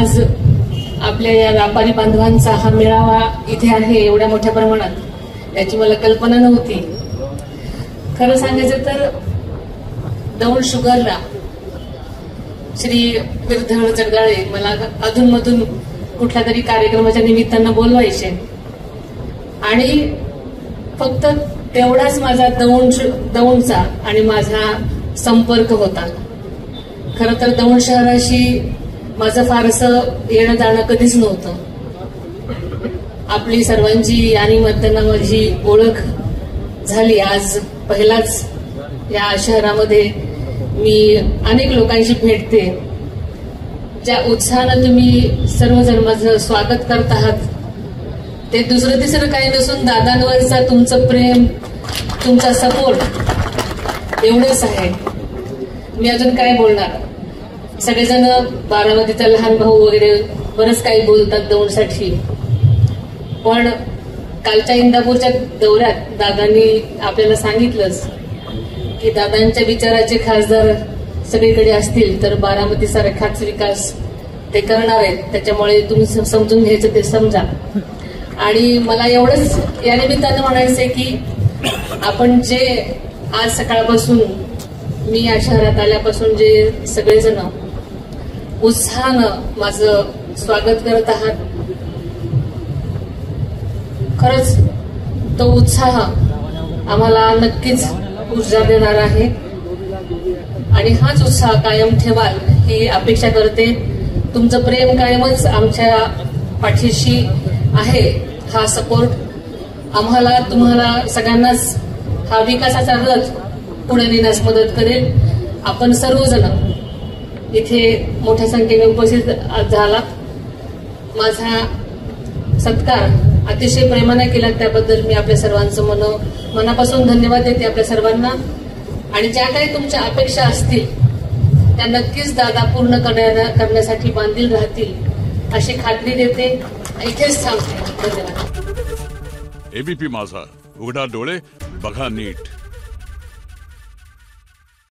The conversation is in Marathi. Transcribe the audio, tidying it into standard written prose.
आज आपल्या या व्यापारी बांधवांचा हा मेळावा इथे आहे एवढ्या मोठ्या प्रमाणात, याची मला कल्पना नव्हती. खरं सांगायचं तर दौंड शुगरला श्री विरधळ जगदाळे मला अधूनमधून कुठल्या तरी कार्यक्रमाच्या निमित्तानं बोलवायचे आणि फक्त तेवढाच माझा दौंडचा आणि माझा संपर्क होता. खरं तर दौंड शहराशी माझं फारसं येणं जाणं कधीच नव्हतं. आपली सर्वांची आणि मतदाना माझी ओळख झाली आज पहिलाच. या शहरामध्ये मी अनेक लोकांशी भेटते. ज्या उत्साहानं तुम्ही सर्वजण माझं स्वागत करत आहात ते दुसरं तिसरं काही नसून दादांवरचा तुमचं प्रेम, तुमचा सपोर्ट एवढंच आहे. मी अजून काय बोलणार. सगळेजण बारामतीचा लहान भाऊ वगैरे बरंच काही बोलतात दौंडसाठी, पण कालच्या इंदापूरच्या दौऱ्यात दादांनी आपल्याला सांगितलंच की दादांच्या विचाराचे खासदार सगळीकडे असतील तर बारामती सारखाच विकास ते करणार आहेत. त्याच्यामुळे तुम्ही समजून घ्यायचं ते समजा. आणि मला एवढंच या निमित्तानं म्हणायचंय की आपण जे आज सकाळपासून मी या शहरात आल्यापासून जे सगळेजण उत्साहानं माझं स्वागत करत आहात, खरंच तो उत्साह आम्हाला नक्कीच ऊर्जा देणार आहे आणि हाच उत्साह कायम ठेवाल ही अपेक्षा करते. तुमचं प्रेम कायमच आमच्या पाठीशी आहे. हा सपोर्ट आम्हाला तुम्हाला सगळ्यांनाच हा विकासाचा रथ पुढे नेण्यास मदत करेल. आपण सर्वजण इथे मोठ्या संख्येने उपस्थित झाला. माझा सत्कार अतिशय प्रेमाने केला त्याबद्दल मी आपल्या सर्वांचं मनापासून धन्यवाद देते आपल्या सर्वांना. आणि ज्या काही तुमच्या अपेक्षा असतील त्या नक्कीच दादा पूर्ण करण्यासाठी बांधील राहतील अशी खात्री देते. इथेच थांबते. धन्यवाद. एबीपी माझा, उघडा डोळे बघा नीट.